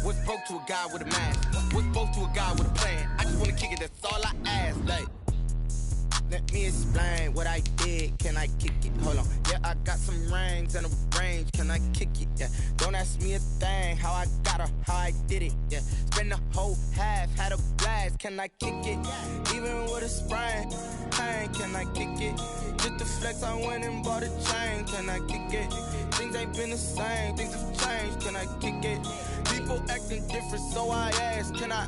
What's broke to a guy with a mask? What's broke to a guy with a plan? I just wanna kick it, that's all I ask. Like, let me explain what I did. Can I kick it? Hold on. Yeah, I got some rings and a range. Can I kick it? Yeah. Don't ask me a thing. How I got her, how I did it. Yeah. Spend the whole half, had a blast. Can I kick it? Even with a sprain, pain. Can I kick it? Just to flex, I went and bought a chain. Can I kick it? Things ain't been the same. Things have changed. Can I kick it? People acting different, so I ask. Can I?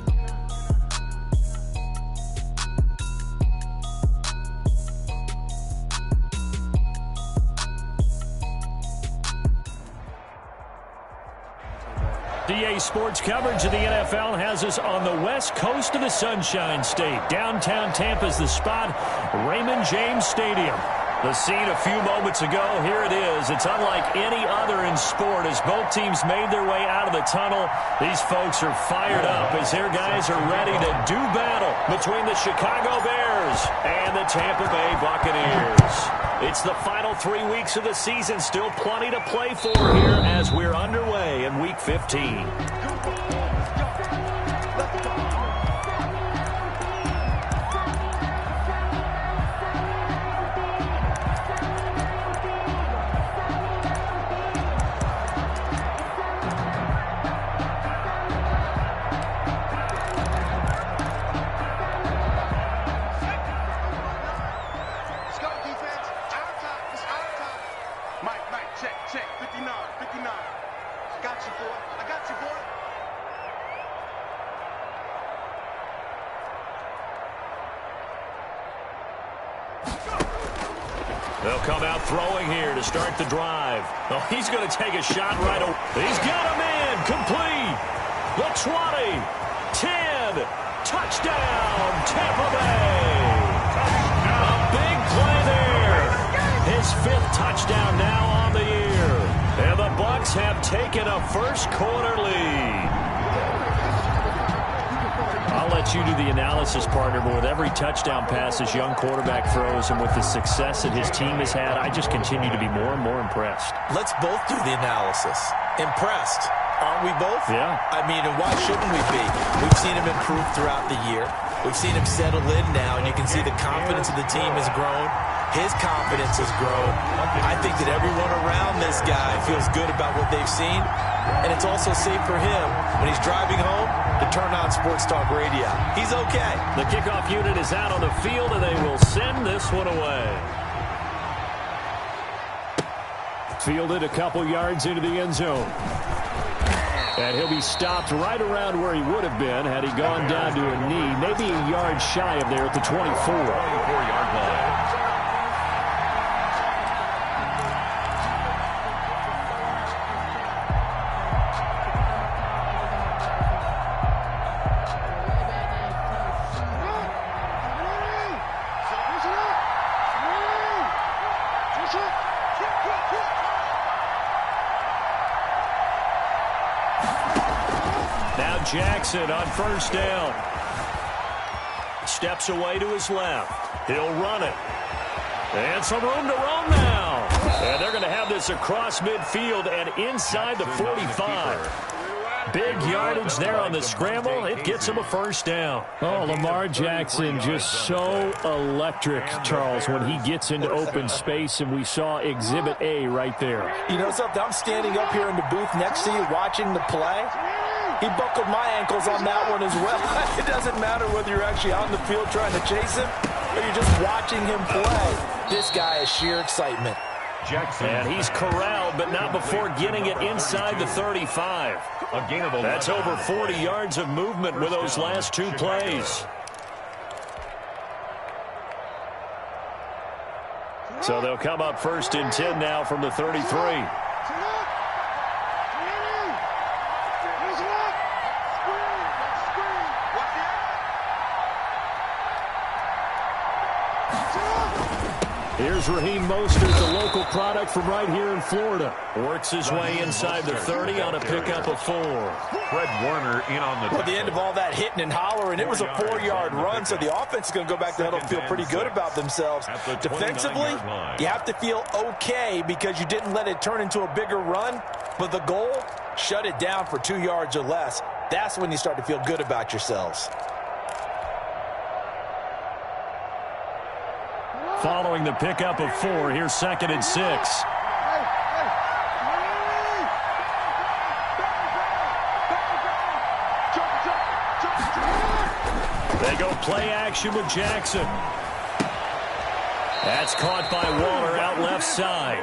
DA Sports coverage of the NFL has us on the west coast of the Sunshine State. Downtown Tampa's the spot, Raymond James Stadium. The scene a few moments ago, here it is. It's unlike any other in sport as both teams made their way out of the tunnel. These folks are fired up as their guys are ready to do battle between the Chicago Bears and the Tampa Bay Buccaneers. It's the final 3 weeks of the season. Still plenty to play for here as we're underway in Week 15. They'll come out throwing here to start the drive. Oh, he's going to take a shot right away. He's got him in. Complete. The 20. 10. Touchdown, Tampa Bay. A big play there. His 5th touchdown now on the year. And the Bucs have taken a first quarter lead. I'll let you do the analysis, partner, but with every touchdown pass this young quarterback throws and with the success that his team has had, I just continue to be more and more impressed. Let's both do the analysis. Impressed. Aren't we both? Yeah. I mean, and why shouldn't we be? We've seen him improve throughout the year. We've seen him settle in now, and you can see the confidence of the team has grown. His confidence has grown. I think that everyone around this guy feels good about what they've seen, and it's also safe for him when he's driving home to turn on Sports Talk Radio. He's okay. The kickoff unit is out on the field, and they will send this one away. Fielded a couple yards into the end zone. And he'll be stopped right around where he would have been had he gone down to a knee, maybe a yard shy of there at the 24. 24-yard line. Jackson on first down. Steps away to his left. He'll run it. And some room to roam now. And they're going to have this across midfield and inside the 45. Big yardage there on the scramble. It gets him a first down. Oh, Lamar Jackson just so electric, Charles, when he gets into open space, and we saw Exhibit A right there. You know something? I'm standing up here in the booth next to you watching the play. He buckled my ankles on that one as well. It doesn't matter whether you're actually on the field trying to chase him or you're just watching him play. This guy is sheer excitement. Jackson. And he's corralled, but not before getting it inside the 35. That's over 40 yards of movement with those last two plays. So they'll come up first and 10 now from the 33. Here's Raheem Mostert, the local product from right here in Florida. Works his way inside the 30 on a pickup of 4. Fred Warner in on the Well, at the end of all that hitting and hollering, it was a 4-yard run, so the offense is going to go back to the huddle and feel pretty good about themselves. Defensively, you have to feel okay because you didn't let it turn into a bigger run, but the goal, shut it down for 2 yards or less. That's when you start to feel good about yourselves. Following the pickup of 4, here's 2nd and 6. They go play action with Jackson. That's caught by Waller out left side.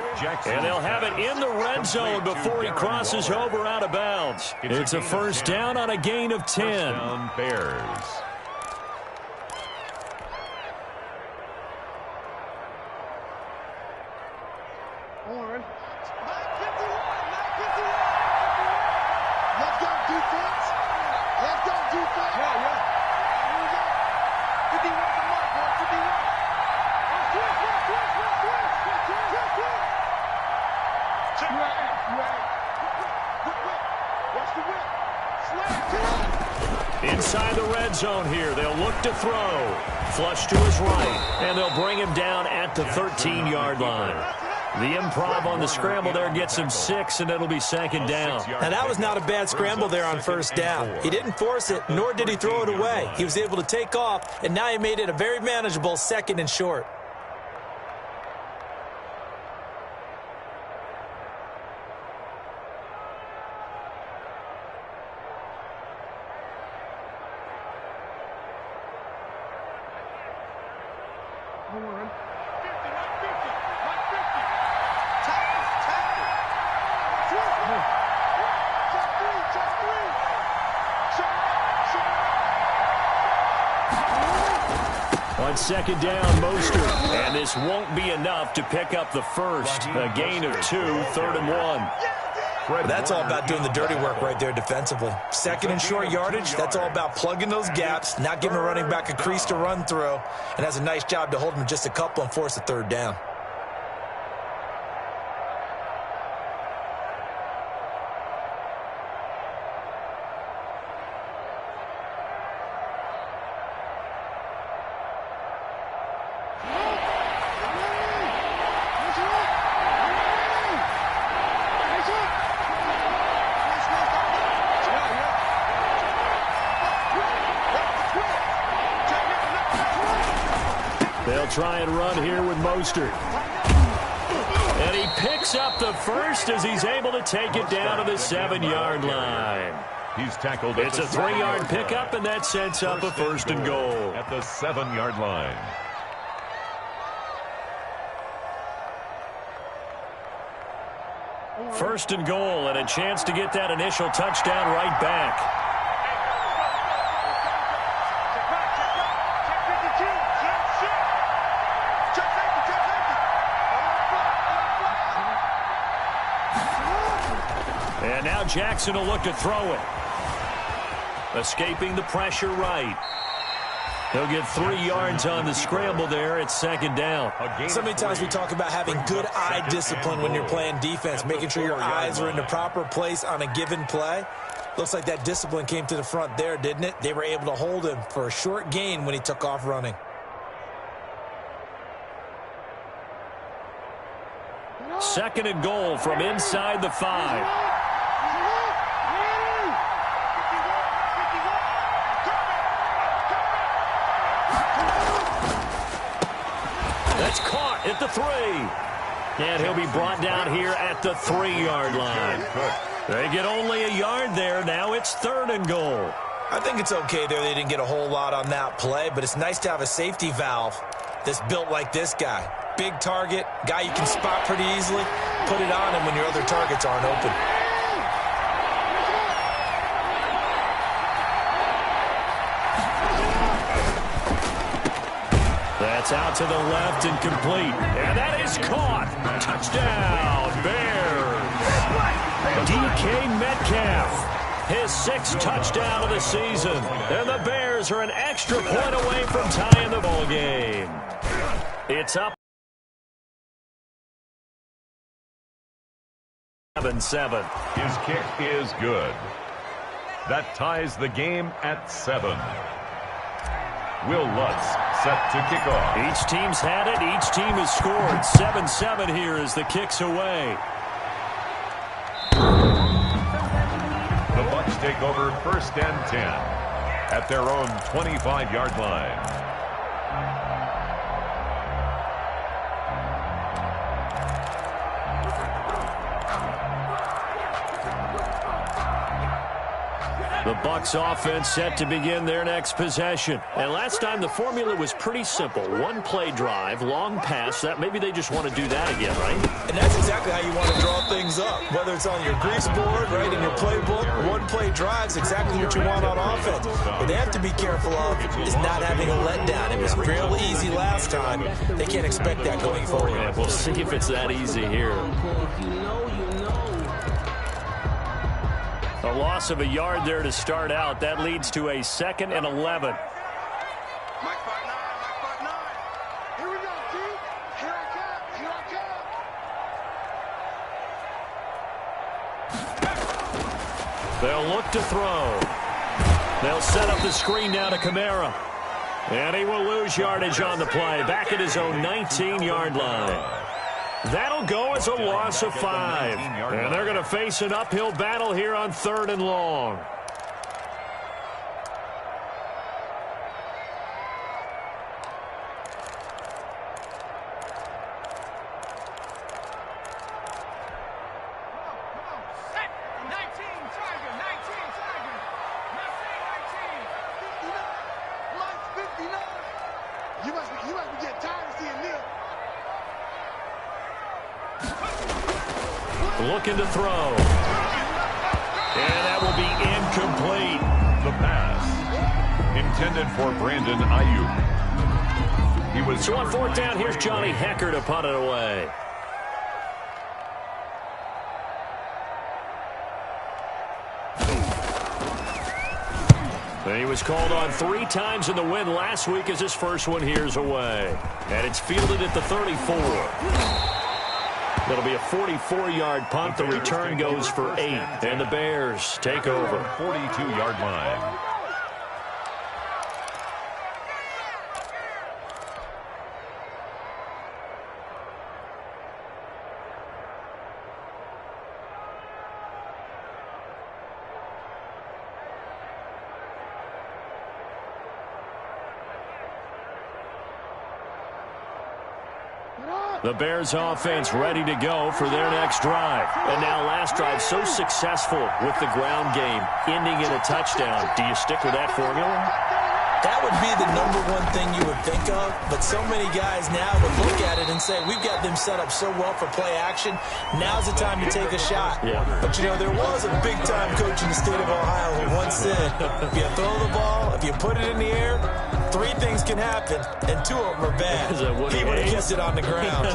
And they'll have it in the red zone before he crosses over out of bounds. It's a first down on a gain of 10. Bears. Inside the red zone here, they'll look to throw. Flush to his right, and they'll bring him down at the 13-yard line. The improv on the scramble there gets him 6, and it'll be 2nd down. Now, that was not a bad scramble there on first down. He didn't force it, nor did he throw it away. He was able to take off, and now he made it a very manageable 2nd and short. On 2nd down, Mostert. And this won't be enough to pick up the first. A gain of 2, 3rd and 1. That's all about doing the dirty work right there defensively. 2nd and short yardage, that's all about plugging those gaps, not giving a running back a crease to run through, and has a nice job to hold him just a couple and force a 3rd down. They'll try and run here with Mostert. And he picks up the first as he's able to take it down to the 7-yard line. He's tackled. It's a 3-yard pickup, and that sets up a 1st and goal. At the 7-yard line. First and goal, and a chance to get that initial touchdown right back. And now Jackson will look to throw it. Escaping the pressure right. He'll get 3 yards on the scramble there. It's 2nd down. So many times we talk about having good eye discipline when you're playing defense, making sure your eyes are in the proper place on a given play. Looks like that discipline came to the front there, didn't it? They were able to hold him for a short gain when he took off running. 2nd and goal from inside the 5. That's caught at the 3. And he'll be brought down here at the 3-yard line. They get only a yard there. Now it's 3rd and goal. I think it's okay there. They didn't get a whole lot on that play, but it's nice to have a safety valve that's built like this guy. Big target, guy you can spot pretty easily. Put it on him when your other targets aren't open. That's out to the left and complete. And that is caught. Touchdown, Bears. DK Metcalf, his 6th touchdown of the season. And the Bears are an extra point away from tying the ball game. It's up. 7-7. His kick is good. That ties the game at 7. Will Lutz set to kick off. Each team's had it. Each team has scored. 7-7 here as the kick's away. The Bucs take over 1st and 10 at their own 25-yard line. The Bucs offense set to begin their next possession. And last time the formula was pretty simple. One play drive, long pass. That maybe they just want to do that again, right? And that's exactly how you want to draw things up. Whether it's on your grease board, right, in your playbook, one play drive is exactly what you want on offense. What they have to be careful of is not having a letdown. It was real easy last time. They can't expect that going forward. Yeah, we'll see if it's that easy here. A loss of a yard there to start out. That leads to a 2nd and 11. They'll look to throw. They'll set up the screen now to Kamara. And he will lose yardage on the play. Back at his own 19-yard line. That'll go as a loss of 5. And they're going to face an uphill battle here on 3rd and long. Looking to throw. And that will be incomplete. The pass intended for Brandon Ayuk. He was so on 4th down, here's Johnny Hecker to punt it away. And he was called on 3 times in the win last week as his first one here's away. And it's fielded at the 34. That'll be a 44-yard punt. The return goes for 8. And the Bears take over. 42-yard line. The Bears offense ready to go for their next drive. And now last drive so successful with the ground game, ending in a touchdown. Do you stick with that formula? That would be the #1 thing you would think of, but so many guys now would look at it and say, we've got them set up so well for play action, now's the time to take a shot. Yeah. But, you know, there was a big-time coach in the state of Ohio who once said, if you throw the ball, if you put it in the air, 3 things can happen, and 2 of them are bad. He would have kept it on the ground.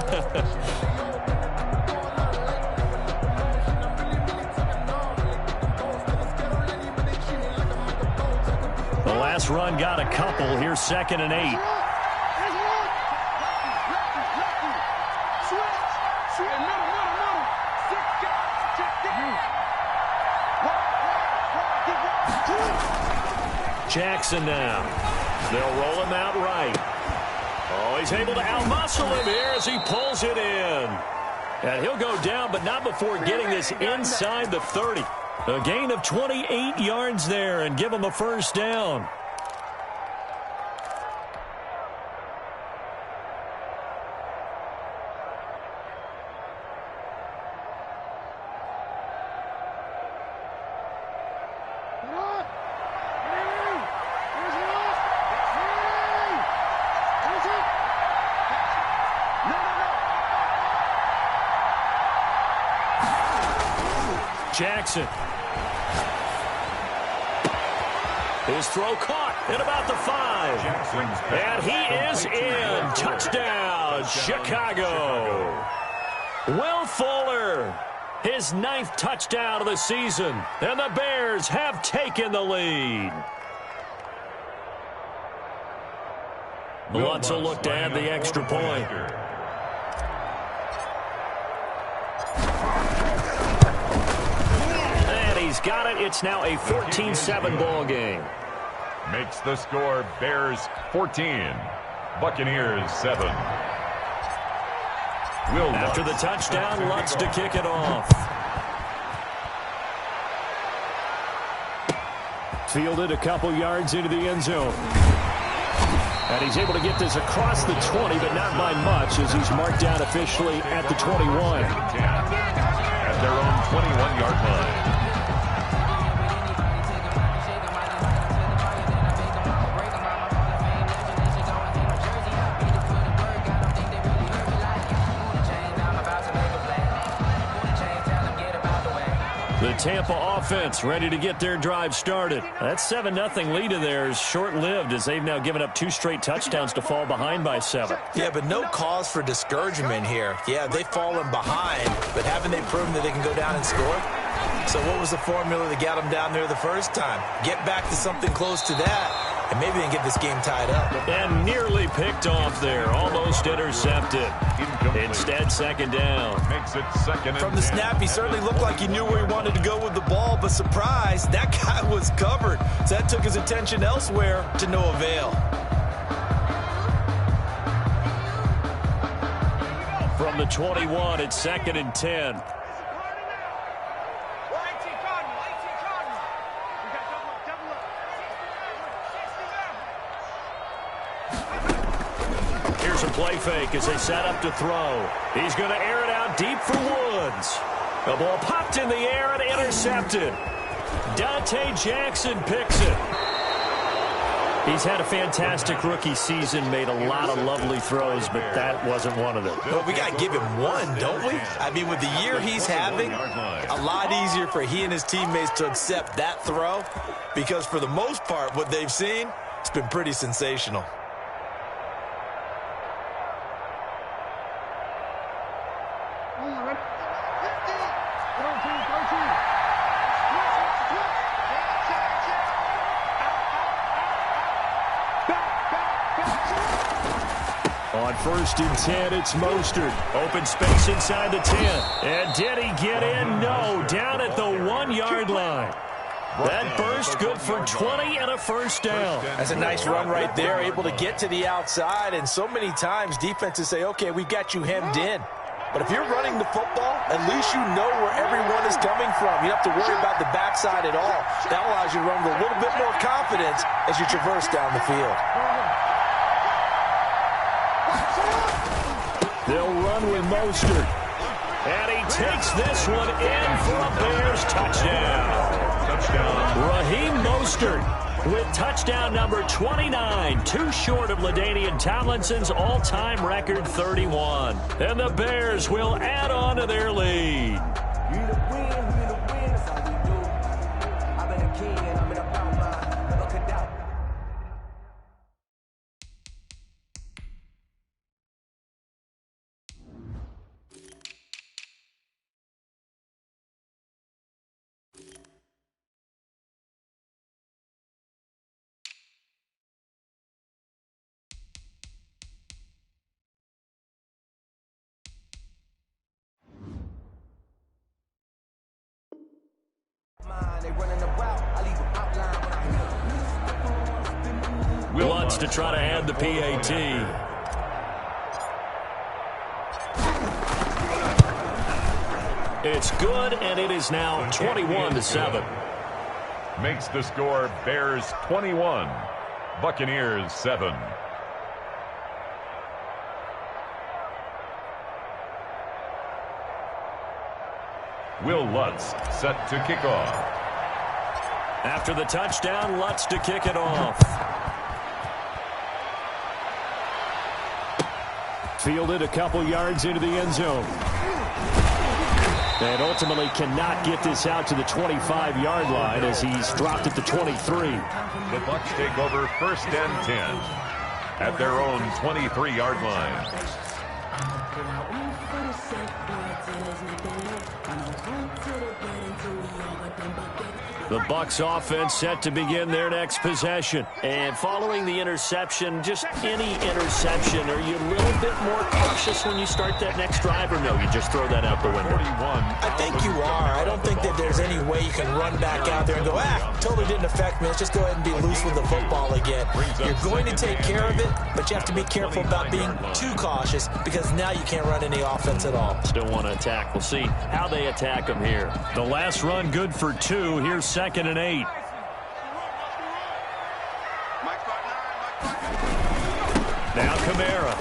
The last run got a couple. Here's 2nd and 8. Jackson now. They'll roll him out right. Oh, he's able to outmuscle him here as he pulls it in. And he'll go down, but not before getting this inside the 30. A gain of 28 yards there and give him a first down. Jackson. His throw caught at about the 5. And he is in. Touchdown, Chicago. Will Fuller, his 9th touchdown of the season. And the Bears have taken the lead. Lutz will look to add the extra point. He's got it. It's now a 14-7 ball game. Makes the score Bears 14, Buccaneers 7. After the touchdown, Lutz to kick it off. Fielded a couple yards into the end zone. And he's able to get this across the 20, but not by much, as he's marked down officially at the 21. At their own 21-yard line. The Tampa offense ready to get their drive started. That 7-0 lead of theirs short-lived, as they've now given up 2 straight touchdowns to fall behind by 7. Yeah, but no cause for discouragement here. Yeah, they've fallen behind, but haven't they proven that they can go down and score? So what was the formula that got them down there the first time? Get back to something close to that, and maybe they can get this game tied up. And nearly picked off there, almost intercepted. Instead, second down. Makes it second and From the snap, he certainly looked like he knew where he wanted to go with the ball, but surprise, that guy was covered. So that took his attention elsewhere to no avail. From the 21, it's second and 10. Here's a play fake as they set up to throw. He's going to air it out deep for Woods. The ball popped in the air and intercepted. Dante Jackson picks it. He's had a fantastic rookie season, made a lot of lovely throws, but that wasn't one of them. Well, we got to give him one, don't we? I mean, with the year he's having, a lot easier for he and his teammates to accept that throw, because for the most part, what they've seen, it's been pretty sensational. On 1st and 10, it's Mostert. Open space inside the 10. And did he get in? No. Down at the 1-yard line. That burst good for 20 and a first down. That's a nice run right there, able to get to the outside. And so many times defenses say, okay, we've got you hemmed in. But if you're running the football, at least you know where everyone is coming from. You don't have to worry about the backside at all. That allows you to run with a little bit more confidence as you traverse down the field. They'll run with Mostert. And he takes this one in for a Bears touchdown. Raheem Mostert with touchdown number 29, too short of LaDainian Tomlinson's all-time record 31. And the Bears will add on to their lead. Lutz to try to add the PAT. It's good, and it is now 21-7. Makes the score Bears 21, Buccaneers 7. Will Lutz set to kick off. After the touchdown, Lutz to kick it off. Fielded a couple yards into the end zone. And ultimately cannot get this out to the 25-yard line as he's dropped at the 23. The Bucs take over 1st and 10 at their own 23-yard line. The Bucs offense set to begin their next possession. And following the interception, just any interception, are you a little bit more cautious when you start that next drive, or no, you just throw that out the window? I think you are. I don't think that there's there's any way you can run back out there and go, totally didn't affect me. Let's just go ahead and be loose with the football again. You're going to take care of it, but you have to be careful about being too cautious because now you can't run any offense at all. Still want to attack. We'll see how they attack them here. The last run good for 2. Here's 2nd and 8. Now Kamara.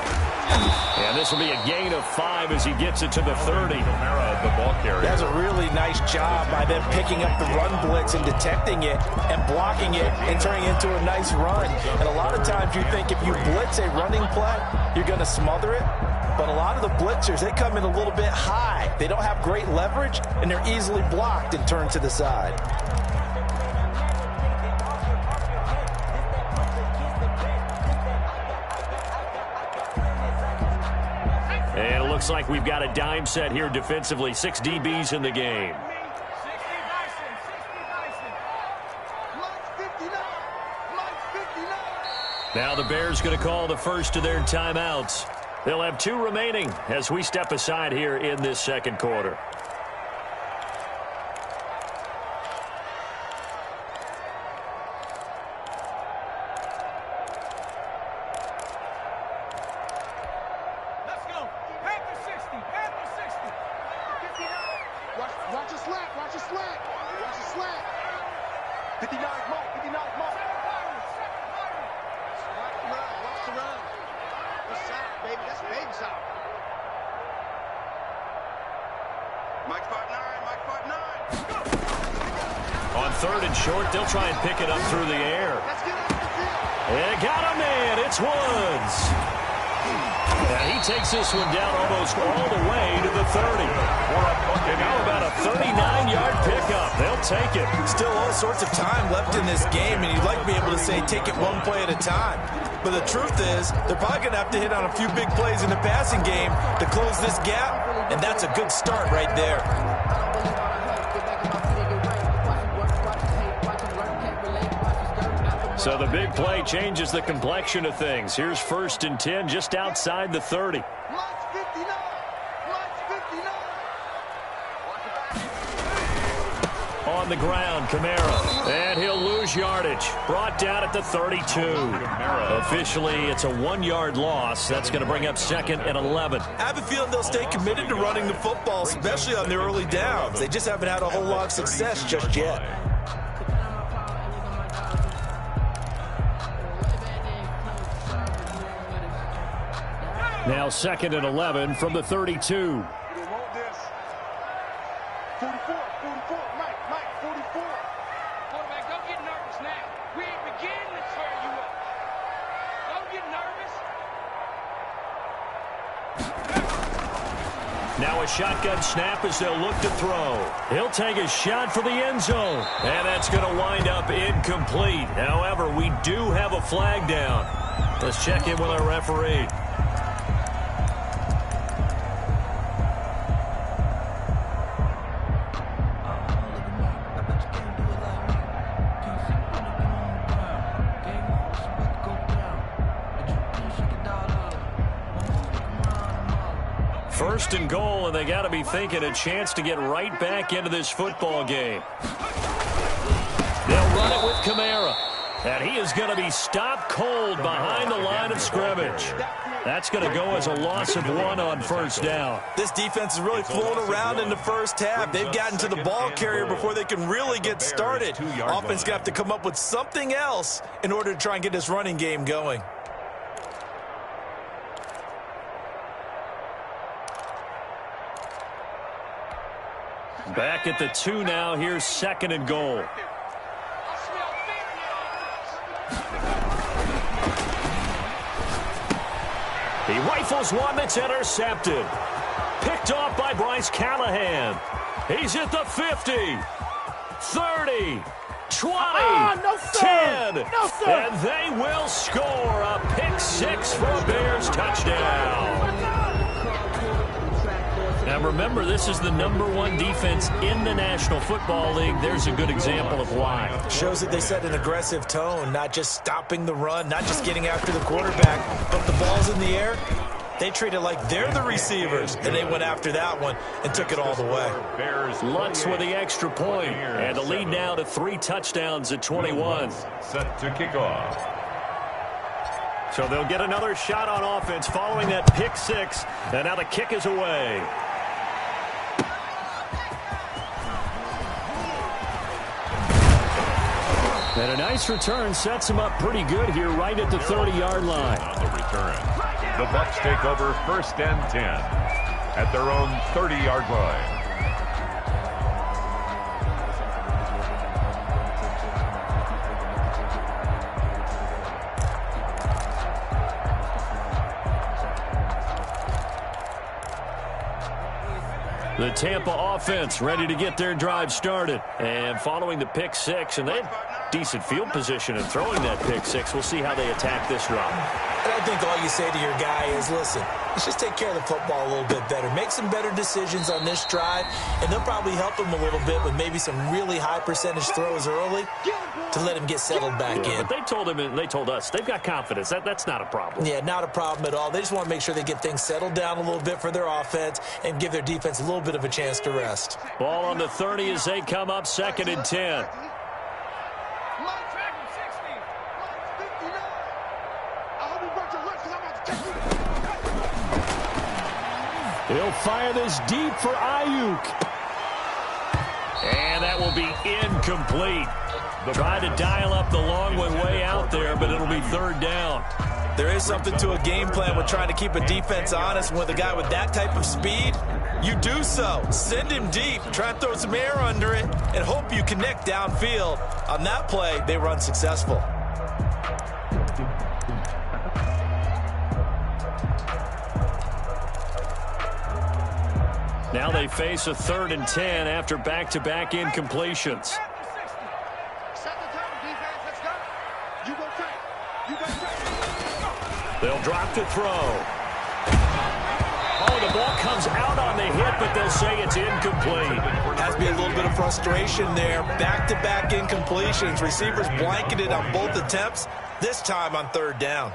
And this will be a gain of 5 as he gets it to the 30. Kamara, the ball carrier. That's a really nice job by them picking up the run blitz and detecting it and blocking it and turning it into a nice run. And a lot of times you think if you blitz a running play, you're going to smother it. But a lot of the blitzers, they come in a little bit high. They don't have great leverage, and they're easily blocked and turned to the side. And it looks like we've got a dime set here defensively. 6 DBs in the game. Now the Bears going to call the first of their timeouts. They'll have 2 remaining as we step aside here in this second quarter. Watch a slant. Watch a slant. Watch a slant. 59 mark. 59 mark. Watch the run. That's sack, baby. That's baby sack. Mike 5-9. Mike 5-9. On 3rd and short, they'll try and pick it up through the air. Let's get out of the field. And got a man. It's Woods. And he takes this one down almost all the way to the 30. And now about a 39-yard pickup. They'll take it. Still all sorts of time left in this game, and you'd like to be able to say take it one play at a time. But the truth is, they're probably going to have to hit on a few big plays in the passing game to close this gap, and that's a good start right there. So the big play changes the complexion of things. Here's 1st and 10 just outside the 30. On the ground, Kamara. And he'll lose yardage. Brought down at the 32. Officially, it's a 1-yard loss. That's going to bring up 2nd and 11. I have a feeling they'll stay committed to running the football, especially on the early downs. They just haven't had a whole lot of success just yet. Now 2nd and 11 from the 32. 44, 44, Mike, 44. Quarterback, don't get nervous now. We ain't beginning to tear you up. Don't get nervous. Now a shotgun snap as they'll look to throw. He'll take a shot for the end zone. And that's going to wind up incomplete. However, we do have a flag down. Let's check in with our referee. First and goal, and they got to be thinking a chance to get right back into this football game. They'll run it with Kamara, and he is going to be stopped cold behind the line of scrimmage. That's going to go as a loss of 1 on 1st down. This defense is really flown around in the first half. They've gotten to the ball carrier before they can really get started. Offense going to have to come up with something else in order to try and get this running game going. Back at the 2 now. Here's 2nd and goal. He rifles one that's intercepted. Picked off by Bryce Callahan. He's at the 50, 30, 20, no, 10. No, sir. And they will score a pick-6 for a Bears touchdown. Now remember, this is the #1 defense in the National Football League. There's a good example of why. Shows that they set an aggressive tone, not just stopping the run, not just getting after the quarterback, but the ball's in the air. They treated like they're the receivers, and they went after that one and took it all the way. Lutz with the extra point, and the lead now to 3 touchdowns at 21. Set to kick off. So they'll get another shot on offense following that pick 6, and now the kick is away. And a nice return sets him up pretty good here right at the 30-yard line. On the return, the Bucs take over 1st and 10 at their own 30-yard line. The Tampa offense ready to get their drive started. And following the pick 6, and they had decent field position in throwing that pick 6. We'll see how they attack this drive. And I think all you say to your guy is, listen, let's just take care of the football a little bit better. Make some better decisions on this drive, and they'll probably help him a little bit with maybe some really high percentage throws early to let him get settled back in. But they told him and they told us they've got confidence. That's not a problem. Yeah, not a problem at all. They just want to make sure they get things settled down a little bit for their offense and give their defense a little bit of a chance to rest. Ball on the 30 as they come up 2nd and 10. He'll fire this deep for Ayuk. And that will be incomplete. Tried to dial up the long way out there, but it'll be 3rd down. There is something to a game plan with trying to keep a defense honest. With a guy with that type of speed, you do so. Send him deep, try and throw some air under it, and hope you connect downfield. On that play, they were unsuccessful. Now they face a 3rd and 10 after back-to-back incompletions. They'll drop to throw. Oh, the ball comes out on the hit, but they'll say it's incomplete. Has to be a little bit of frustration there. Back-to-back incompletions. Receivers blanketed on both attempts, this time on 3rd down.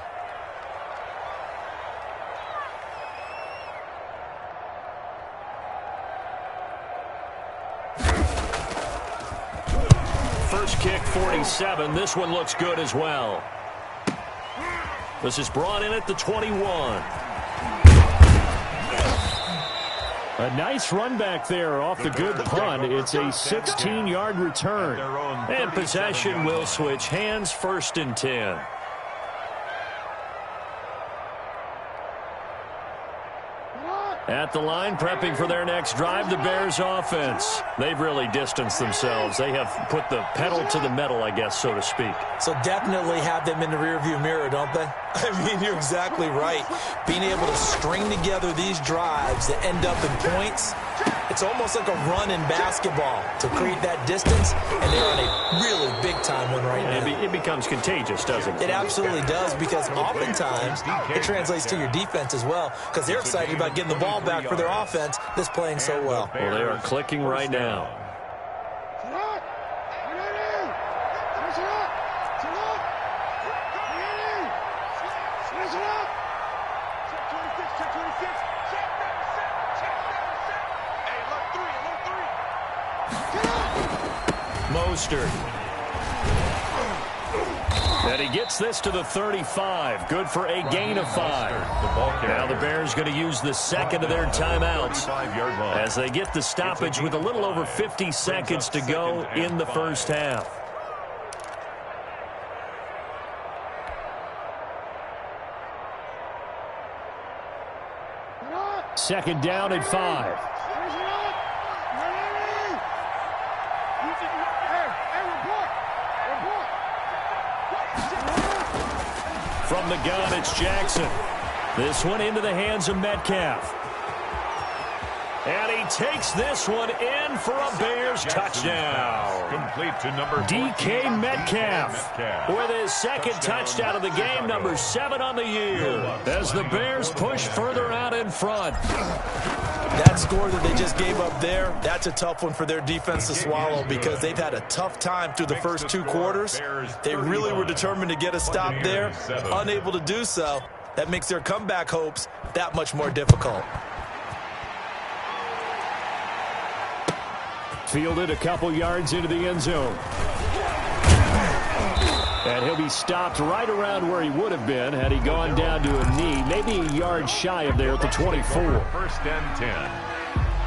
First kick, 47. This one looks good as well. This is brought in at the 21. A nice run back there off the good punt. It's a 16-yard return. And possession will switch hands, 1st and 10. At the line, prepping for their next drive, the Bears offense. They've really distanced themselves. They have put the pedal to the metal, I guess, so to speak. So definitely have them in the rearview mirror, don't they? I mean, you're exactly right. Being able to string together these drives that end up in points, it's almost like a run in basketball to create that distance, and they're on a really big-time one right now. It becomes contagious, doesn't it? It absolutely does, because oftentimes it translates to your defense as well, because they're excited about getting the ball back for their offense that's playing so well. Well, they are clicking right now. Mostert. And he gets this to the 35. Good for a gain of 5. Now the Bears going to use the second of their timeouts as they get the stoppage with a little over 50 seconds to go in the first half. Second down at 5. From the gun, it's Jackson. This one into the hands of Metcalf. And he takes this one in for a Bears touchdown. Complete to number DK Metcalf with his second touchdown of the game, number 7 on the year, as the Bears push further out in front. That score that they just gave up there, that's a tough one for their defense to swallow, because they've had a tough time through the first 2 quarters. They really were determined to get a stop there, unable to do so. That makes their comeback hopes that much more difficult. Fielded a couple yards into the end zone. And he'll be stopped right around where he would have been had he gone down to a knee, maybe a yard shy of there at the 24. First and 10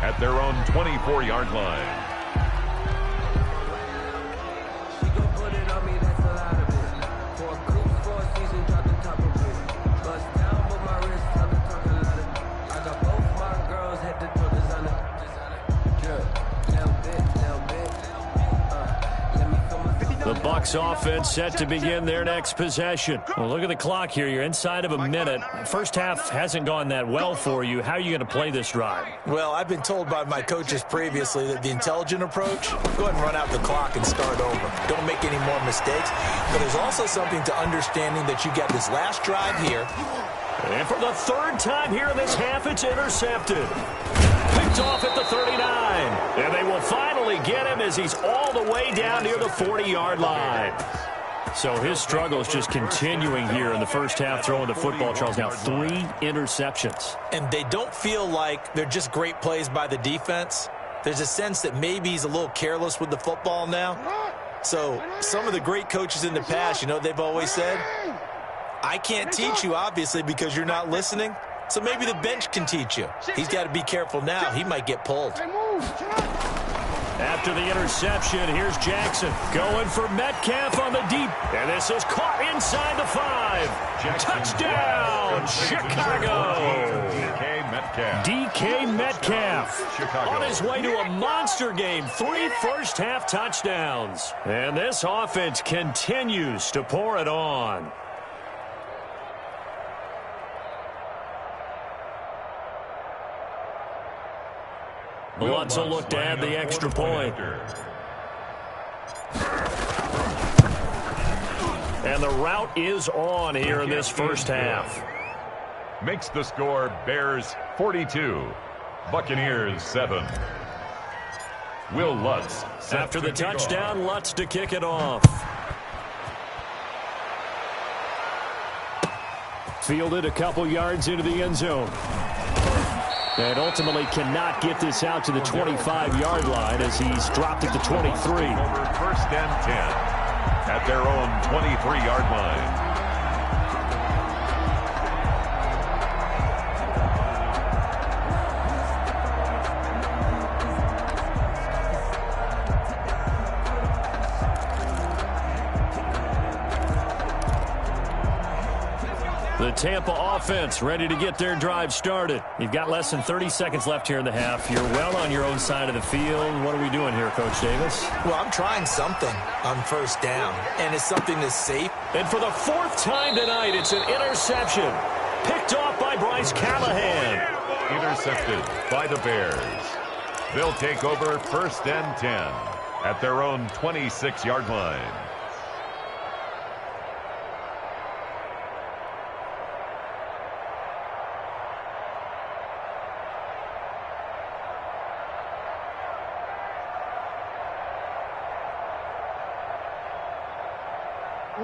at their own 24-yard line. The Bucs offense set to begin their next possession. Well, look at the clock here. You're inside of a minute. First half hasn't gone that well for you. How are you going to play this drive? Well, I've been told by my coaches previously that the intelligent approach, go ahead and run out the clock and start over. Don't make any more mistakes. But there's also something to understanding that you got this last drive here. And for the third time here in this half, it's intercepted. Picked off at the 39. And they will finally get him as he's all the way down near the 40-yard line. So his struggles just continuing here in the first half throwing the football, Charles. Now 3 interceptions. And they don't feel like they're just great plays by the defense. There's a sense that maybe he's a little careless with the football now. So some of the great coaches in the past, you know, they've always said, I can't teach you, obviously, because you're not listening. So maybe the bench can teach you. He's got to be careful now. He might get pulled. After the interception, here's Jackson going for Metcalf on the deep. And this is caught inside the 5. Touchdown, Chicago. DK Metcalf on his way to a monster game. 3 first-half touchdowns. And this offense continues to pour it on. Lutz will look to add the extra point. And the route is on here in this first half. Makes the score Bears 42, Buccaneers 7. Will Lutz After the touchdown, Lutz to kick it off. Fielded a couple yards into the end zone. And ultimately cannot get this out to the 25-yard line as he's dropped at the 23. First and 10 at their own 23-yard line. The Tampa offense ready to get their drive started. You've got less than 30 seconds left here in the half. You're well on your own side of the field. What are we doing here, Coach Davis? Well, I'm trying something on first down, and it's something that's safe. And for the 4th time tonight, it's an interception. Picked off by Bryce Callahan. Intercepted by the Bears. They'll take over first and 10 at their own 26-yard line.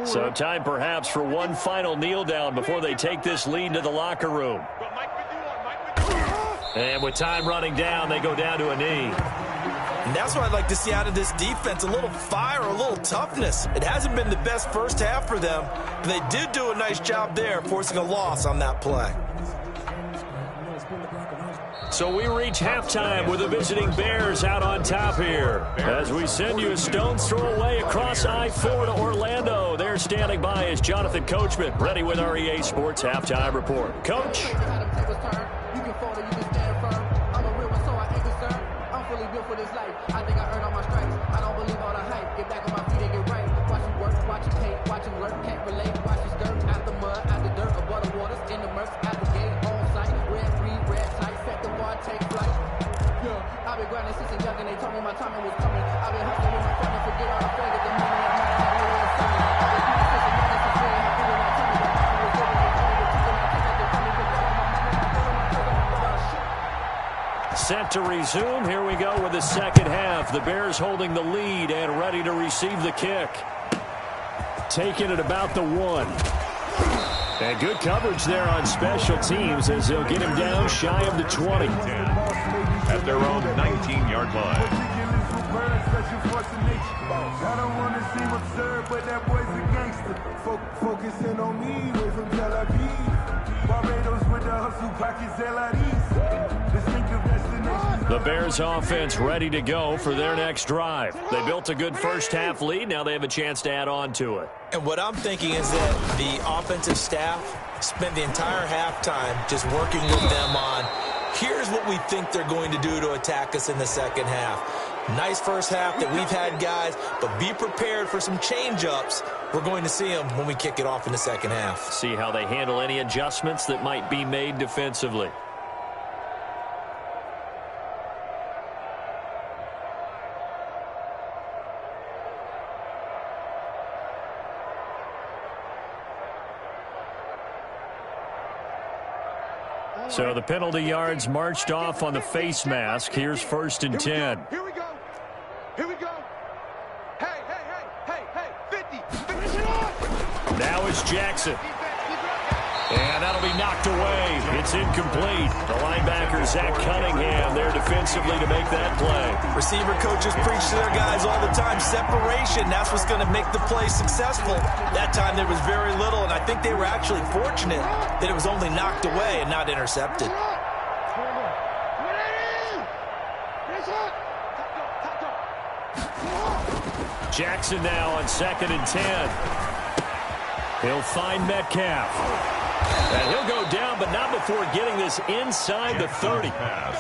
So time perhaps for one final kneel down before they take this lead to the locker room. And with time running down, they go down to a knee. And that's what I'd like to see out of this defense, a little fire, a little toughness. It hasn't been the best first half for them, but they did do a nice job there, forcing a loss on that play. So we reach halftime with the visiting Bears out on top here. As we send you a stone's throw away across I-4 to Orlando. There standing by is Jonathan Coachman, ready with our EA Sports Halftime Report. Coach? Set to resume. Here we go with the second half. The Bears holding the lead and ready to receive the kick. Taking it about the 1. And good coverage there on special teams as they'll get him down shy of the 20. At their own 19-yard line. I don't want to seem absurd, but that boy's a gangster. Focusing on me, way from Tel Aviv. Barbados with the hustle pockets, LIDs. Distinctive destination. The Bears offense ready to go for their next drive. They built a good first-half lead. Now they have a chance to add on to it. And what I'm thinking is that the offensive staff spent the entire halftime just working with them on, here's what we think they're going to do to attack us in the second half. Nice first half that we've had, guys, but be prepared for some change-ups. We're going to see them when we kick it off in the second half. See how they handle any adjustments that might be made defensively. So the penalty yards marched off on the face mask. Here's 1st and 10. Here we go. Here we go. Hey, 50. Now it's Jackson. And that'll be knocked away. It's incomplete. The linebacker, Zach Cunningham, there defensively to make that play. Receiver coaches preach to their guys all the time. Separation, that's what's going to make the play successful. That time there was very little, and I think they were actually fortunate that it was only knocked away and not intercepted. Jackson now on 2nd and 10. He'll find Metcalf. And he'll go down, but not before getting this inside the 30.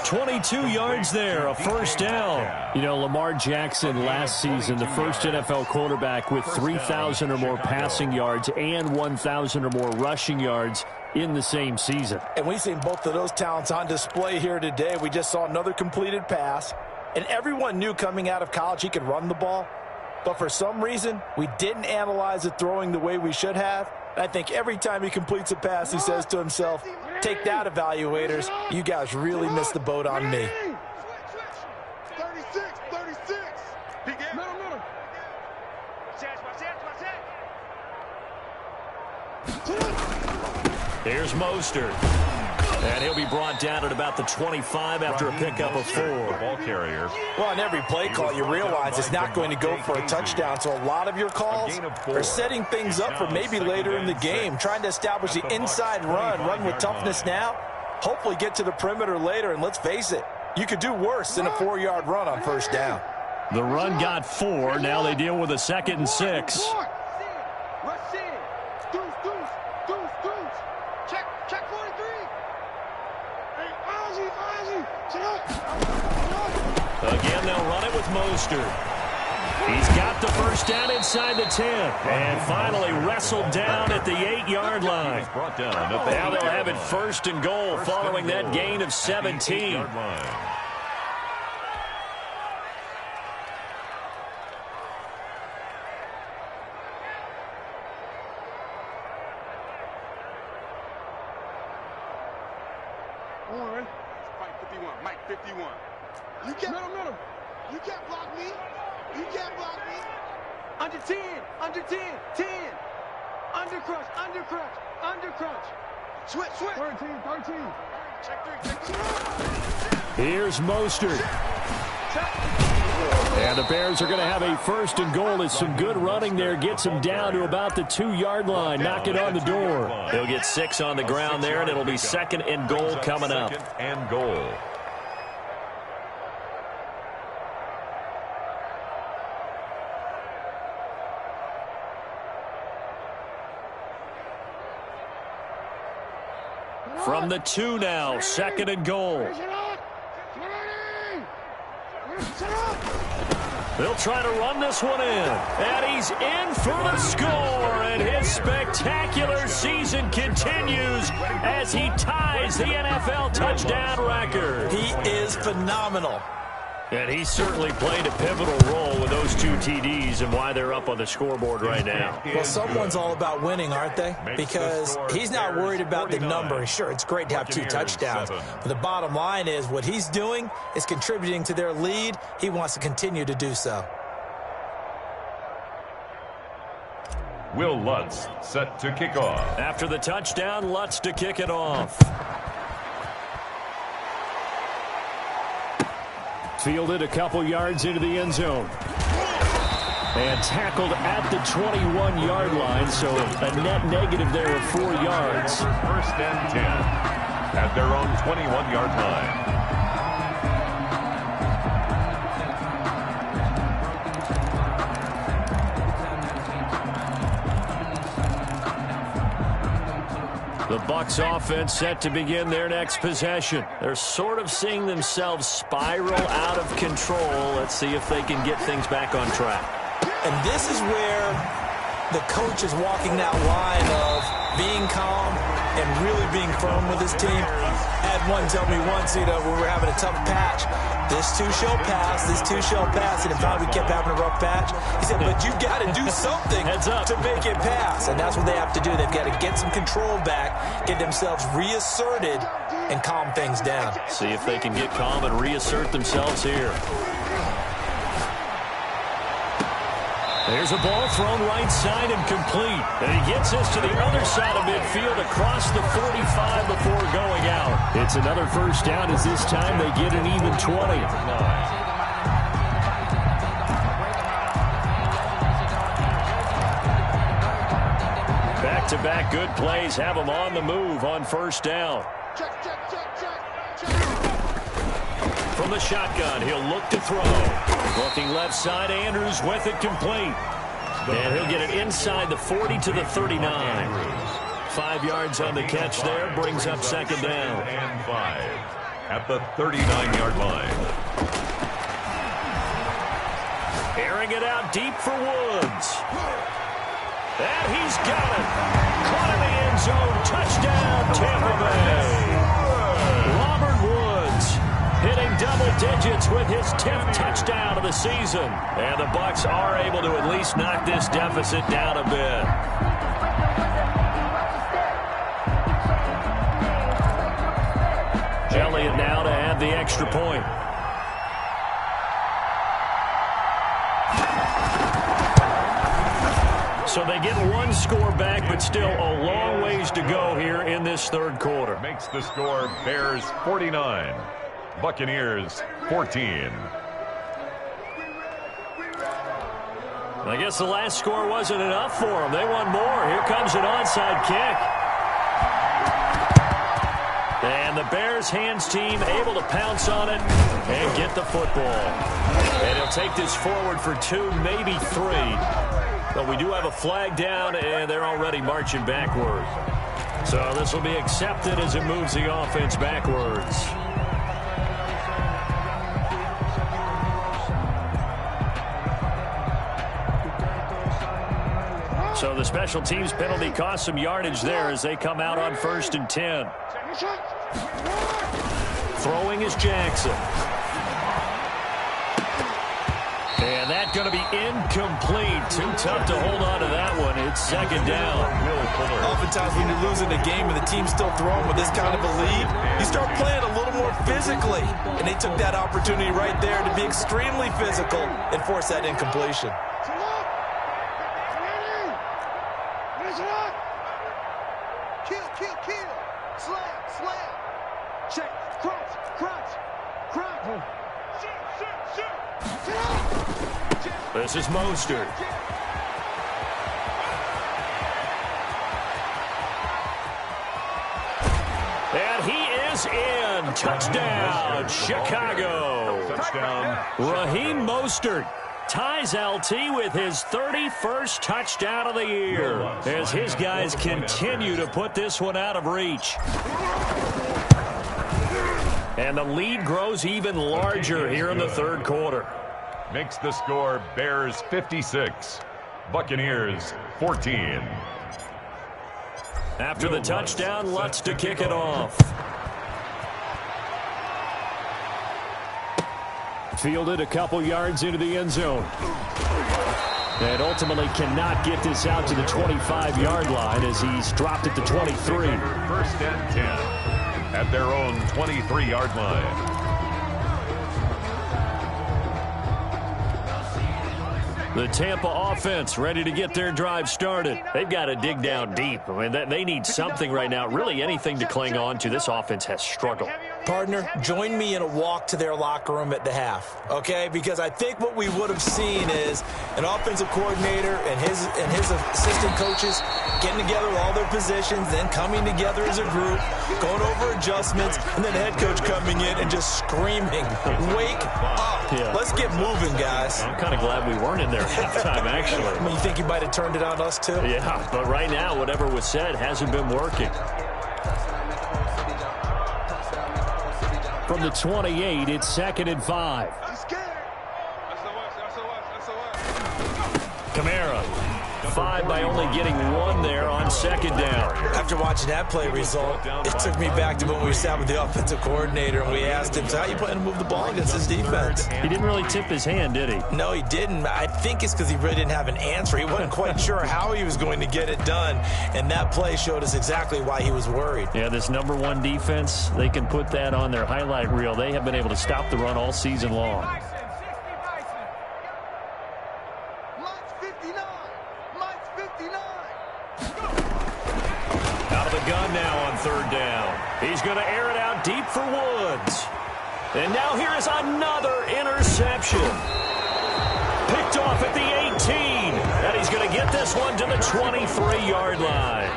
22 yards there, a first down. You know, Lamar Jackson last season, the first NFL quarterback with 3,000 or more passing yards and 1,000 or more rushing yards in the same season. And we've seen both of those talents on display here today. We just saw another completed pass. And everyone knew coming out of college he could run the ball. But for some reason, we didn't analyze it throwing the way we should have. I think every time he completes a pass, he says to himself, take that, evaluators. You guys really missed the boat on me. 36. Middle. Here's Mostert. And he'll be brought down at about the 25 after a pickup of 4. Ball carrier. Well, on every play call, you realize it's not going to go for a touchdown. So a lot of your calls are setting things up for maybe later in the game, trying to establish the inside run with toughness now, hopefully get to the perimeter later. And let's face it, you could do worse than a 4-yard run on first down. The run got 4. Now they deal with a 2nd and 6. Check 43. Again, they'll run it with Mostert. He's got the first down inside the 10. And finally wrestled down at the 8-yard line. Now they'll have it 1st and goal following that gain of 17. Mike 51. You can't, middle. You can't block me. You can't block me. Under 10. 10. Under crunch. Switch. 13. Check 3. Here's Mostert. And the Bears are going to have a 1st and goal as some good running there gets him down to about the 2-yard line. Knock it on the door. He'll get 6 on the ground there, and it'll be 2nd and goal coming up. 2nd and goal. From the 2 now, 2nd and goal. They'll try to run this one in. And he's in for the score. And his spectacular season continues as he ties the NFL touchdown record. He is phenomenal. And he certainly played a pivotal role with those 2 TDs and why they're up on the scoreboard right now. Well, someone's all about winning, aren't they? Because he's not worried about the number. Sure, it's great to have 2 touchdowns. But the bottom line is what he's doing is contributing to their lead. He wants to continue to do so. Will Lutz set to kick off. After the touchdown, Lutz to kick it off. Fielded a couple yards into the end zone. And tackled at the 21-yard line, so a net negative there of 4 yards. First and 10 at their own 21-yard line. The Bucs offense set to begin their next possession. They're sort of seeing themselves spiral out of control. Let's see if they can get things back on track. And this is where the coach is walking that line of being calm and really being firm with his team. I had one tell me once, when we were having a tough patch, this too shall pass, this too shall pass, and in fact we kept having a rough patch. He said, but you've got to do something to make it pass, and that's what they have to do. They've got to get some control back, get themselves reasserted, and calm things down. See if they can get calm and reassert themselves here. There's a ball thrown right side and complete. And he gets this to the other side of midfield across the 45 before going out. It's another first down as this time they get an even 20. Back-to-back good plays have them on the move on first down. From the shotgun, he'll look to throw. Looking left side, Andrews with it complete. And he'll get it inside the 40 to the 39. 5 yards on the catch there, brings up second down. And 5 at the 39-yard line. Airing it out deep for Woods. And he's got it. Caught in the end zone. Touchdown, Tampa Bay. Robert Woods hitting double digits with his 10th touchdown of the season. And the Bucs are able to at least knock this deficit down a bit. Elliott now to add the extra point. So they get one score back, but still a long ways to go here in this third quarter. Makes the score Bears 49. Buccaneers 14. I guess the last score wasn't enough for them. They want more. Here comes an onside kick. And the Bears hands team able to pounce on it and get the football. And he'll take this forward for 2, maybe 3. But we do have a flag down, and they're already marching backward. So this will be accepted as it moves the offense backwards. So the special teams penalty cost some yardage there as they come out on 1st and 10. Throwing is Jackson. And that's going to be incomplete. Too tough to hold on to that one. It's second down. Oftentimes when you're losing a game and the team's still throwing with this kind of a lead, you start playing a little more physically. And they took that opportunity right there to be extremely physical and force that incompletion. This is Mostert. And he is in. Touchdown, Chicago. Touchdown. Raheem Mostert ties LT with his 31st touchdown of the year as his guys continue to put this one out of reach. And the lead grows even larger here in the third quarter. Makes the score Bears 56, Buccaneers 14. After the touchdown, Lutz to kick it off. Fielded a couple yards into the end zone. And ultimately cannot get this out to the 25-yard line as he's dropped at the 23. 1st and 10 at their own 23-yard line. The Tampa offense ready to get their drive started. They've got to dig down deep. I mean, they need something right now, really anything to cling on to. This offense has struggled. Partner, join me in a walk to their locker room at the half, okay? Because I think what we would have seen is an offensive coordinator and his assistant coaches getting together with all their positions, then coming together as a group, going over adjustments, and then the head coach coming in and just screaming, "Wake up. Yeah. Let's get moving, guys." I'm kind of glad we weren't in there at halftime, actually. I mean, you think he might have turned it on us, too? Yeah, but right now, whatever was said hasn't been working. From the 28, it's 2nd and 5. Kamara, 5 by only getting 1 there on 2nd down. After watching that play result, it took me back to when we sat with the offensive coordinator and we asked him, so how you plan to move the ball against this defense? He didn't really tip his hand, did he? No, he didn't. I think it's because he really didn't have an answer. He wasn't quite sure how he was going to get it done, and that play showed us exactly why he was worried. Yeah, this #1 defense, they can put that on their highlight reel. They have been able to stop the run all season long. Gun now on 3rd down. He's going to air it out deep for Woods. And now here is another interception. Picked off at the 18. And he's going to get this one to the 23-yard line.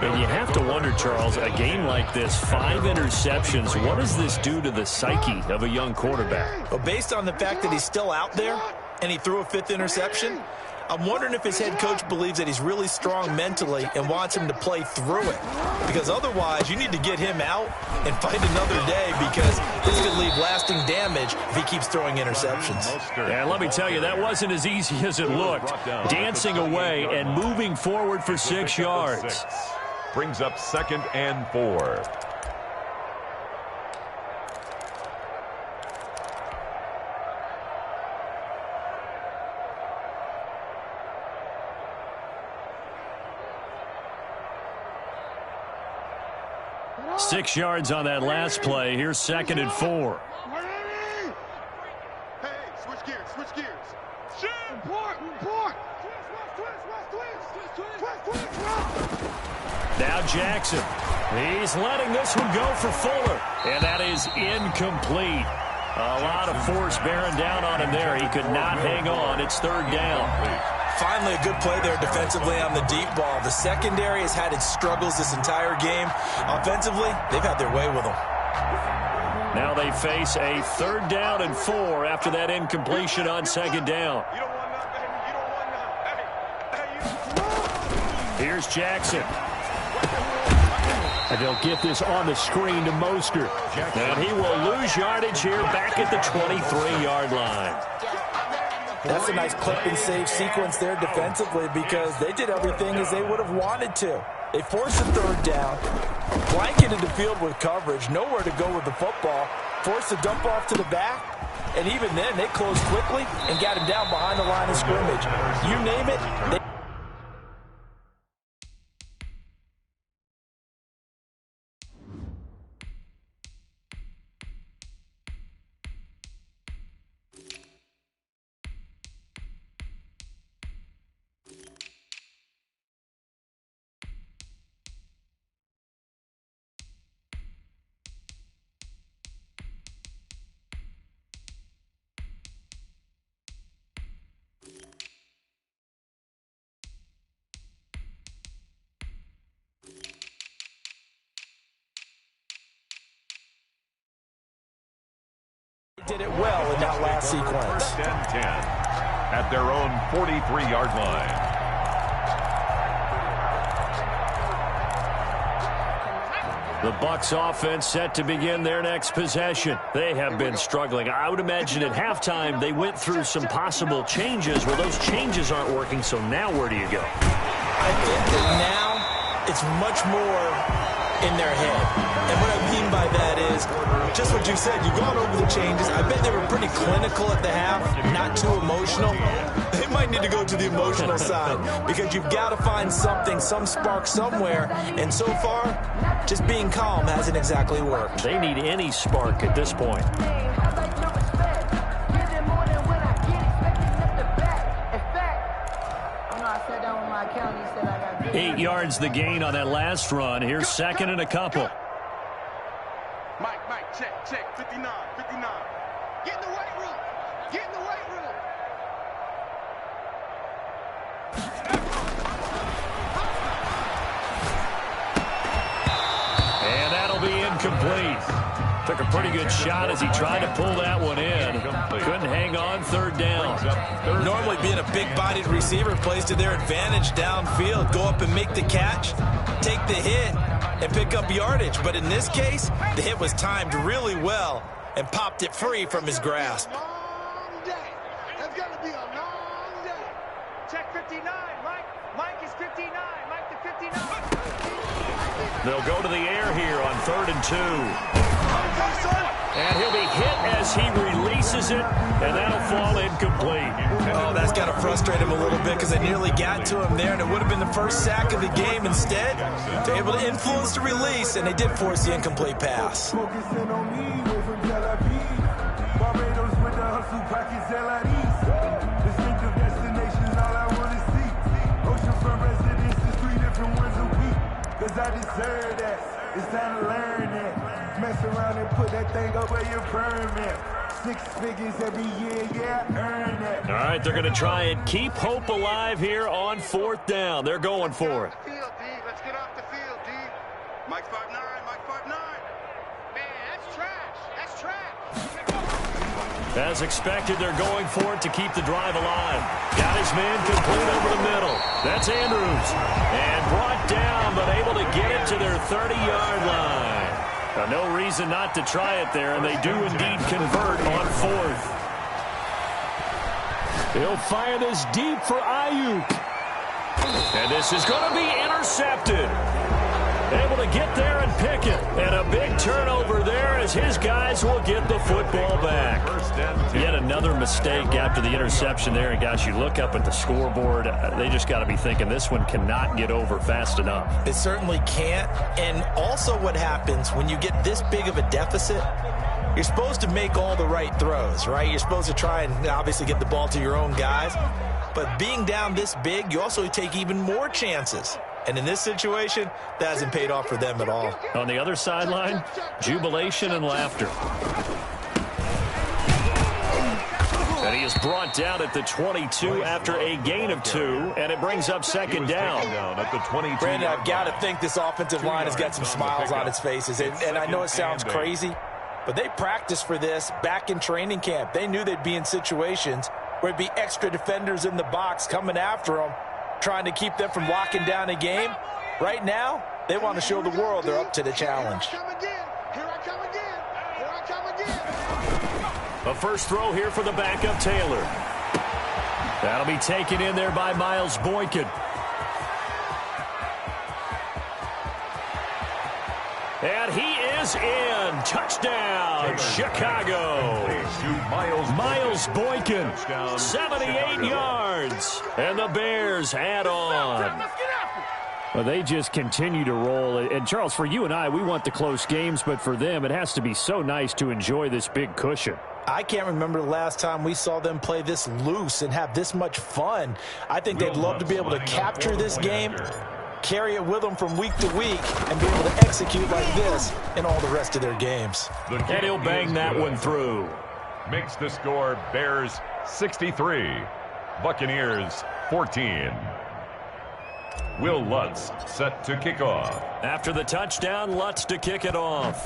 And you have to wonder, Charles, a game like this, 5 interceptions, what does this do to the psyche of a young quarterback? Well, based on the fact that he's still out there and he threw a 5th interception, I'm wondering if his head coach believes that he's really strong mentally and wants him to play through it. Because otherwise, you need to get him out and find another day, because this could leave lasting damage if he keeps throwing interceptions. And let me tell you, that wasn't as easy as it looked. Dancing away and moving forward for 6 yards. Brings up 2nd and 4. Six yards on that last play. Here's 2nd and 4. Hey, switch gears, switch gears. Now Jackson. He's letting this one go for Fuller. And that is incomplete. A lot of force bearing down on him there. He could not hang on. It's 3rd down. Finally, a good play there defensively on the deep ball. The secondary has had its struggles this entire game. Offensively, they've had their way with them. Now they face a 3rd down and 4 after that incompletion on 2nd down. Here's Jackson. And they'll get this on the screen to Mostert. And he will lose yardage here back at the 23-yard line. That's a nice clip and save sequence there defensively, because they did everything as they would have wanted to. They forced a 3rd down, blanketed the field with coverage, nowhere to go with the football, forced a dump off to the back, and even then they closed quickly and got him down behind the line of scrimmage. You name it, they did it well in that last sequence. 10-10 at their own 43-yard line. The Bucs offense set to begin their next possession. They have been struggling. I would imagine at halftime they went through some possible changes. Well, those changes aren't working, so now where do you go? I think that now it's much more in their head. And what I mean by that is just what you said. You've gone over the changes. I bet they were pretty clinical at the half, not too emotional. They might need to go to the emotional side, because you've got to find something, some spark somewhere. And so far, just being calm hasn't exactly worked. They need any spark at this point. 8 yards the gain on that last run. Here's second and a couple. Mike, check. 59. Get in the weight room. And that'll be incomplete. Took a pretty good shot as he tried to pull that one in. Couldn't hang on, third down. Normally being a big-bodied receiver plays to their advantage downfield. Go up and make the catch, take the hit, and pick up yardage. But in this case, the hit was timed really well and popped it free from his grasp. Long day. That's going to be a long day. Check 59, Mike. Mike is 59. Mike to 59. They'll go to the air here on 3rd and 2. And he'll be hit as he releases it, and that'll fall incomplete. Oh, that's got to frustrate him a little bit because they nearly got to him there, and it would have been the first sack of the game. Instead, they're able to influence the release, and they did force the incomplete pass. Focusing on me, way from Tel Aviv. Barbados with the hustle pockets, LIDs. Distinctive destinations, all I want to see. Oceanfront residences, 3 different ones a week. Cause I deserve that. It's time to learn that. Mess around and put that thing up where your permit. 6 figures every year, yeah, I earn that. All right, they're going to try and keep hope alive here on 4th down. They're going for it. Let's get off the field, D. Mike 5'9", Mike 5'9". Man, that's trash. As expected, they're going for it to keep the drive alive. Got his man complete over the middle. That's Andrews. And brought down, but able to get it to their 30-yard line. No reason not to try it there, and they do indeed convert on 4th. He'll fire this deep for Ayuk. And this is going to be intercepted. Able to get there and pick it. And a big turnover there as his guys will get the football back. Yet another mistake after the interception there. And, guys, you look up at the scoreboard, they just got to be thinking this one cannot get over fast enough. It certainly can't. And also what happens when you get this big of a deficit, you're supposed to make all the right throws, right? You're supposed to try and obviously get the ball to your own guys. But being down this big, you also take even more chances. And in this situation, that hasn't paid off for them at all. On the other sideline, jubilation and laughter. And he is brought down at the 22 after a gain of 2, and it brings up 2nd down. At the 22. Brandon, I've got to think this offensive line has got some smiles on its faces. And I know it sounds crazy, but they practiced for this back in training camp. They knew they'd be in situations where it'd be extra defenders in the box coming after them, trying to keep them from locking down a game. Right now, they want to show the world they're up to the challenge. Here I come again. A first throw here for the backup Taylor. That'll be taken in there by Miles Boykin. And he is in. Touchdown, Chicago. Miles Boykin, 78 yards. And the Bears add on. Well, they just continue to roll. And, Charles, for you and I, we want the close games, but for them, it has to be so nice to enjoy this big cushion. I can't remember the last time we saw them play this loose and have this much fun. I think they'd love to be able to capture this game, carry it with them from week to week, and be able to execute like this in all the rest of their games. And he'll bang that one through. Makes the score Bears 63, Buccaneers 14. Will Lutz set to kick off. After the touchdown, Lutz to kick it off.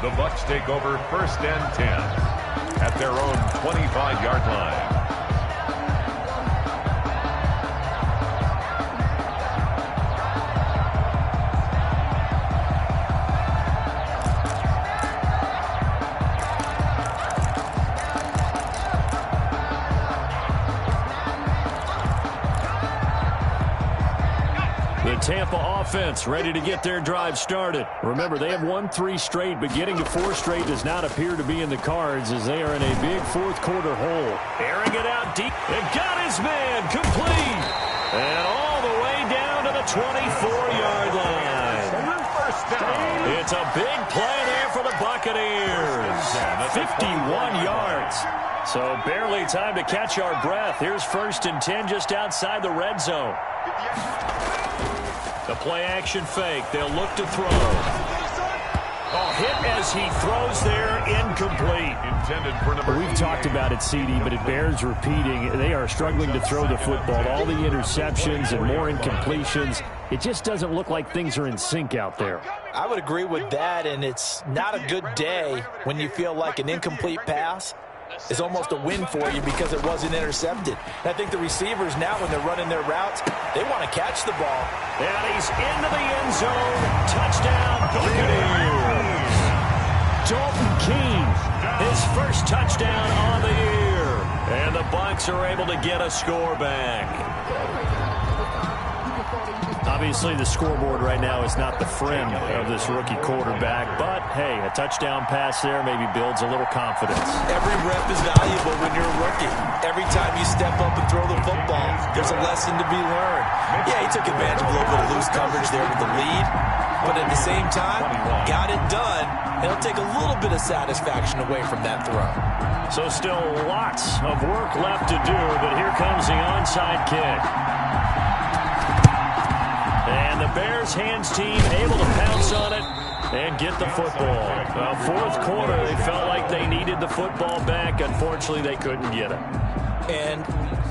The Bucs take over 1st and 10 at their own 25-yard line. Tampa offense ready to get their drive started. Remember, they have won 3 straight, but getting to 4 straight does not appear to be in the cards as they are in a big 4th quarter hole. Airing it out deep. And got his man complete. And all the way down to the 24-yard line. It's a big play there for the Buccaneers. 51 yards. So barely time to catch our breath. Here's 1st and 10 just outside the red zone. The play action fake. They'll look to throw. Hit as he throws there, incomplete. Intended for number We've talked about it, CD, but it bears repeating. They are struggling to throw the football. All the interceptions and more incompletions. It just doesn't look like things are in sync out there. I would agree with that, and it's not a good day when you feel like an incomplete pass is almost a win for you because it wasn't intercepted. And I think the receivers now, when they're running their routes, they want to catch the ball. And he's into the end zone. Touchdown, Buccaneers. Dalton Keene, his first touchdown on the year. And the Bucs are able to get a score back. Obviously, the scoreboard right now is not the friend of this rookie quarterback. But, hey, a touchdown pass there maybe builds a little confidence. Every rep is valuable when you're a rookie. Every time you step up and throw the football, there's a lesson to be learned. Yeah, he took advantage of a little bit of loose coverage there with the lead. But at the same time, got it done. It'll take a little bit of satisfaction away from that throw. So still lots of work left to do, but here comes the onside kick. And the Bears hands team able to pounce on it and get the football. Well, 4th quarter, they felt like they needed the football back. Unfortunately, they couldn't get it. And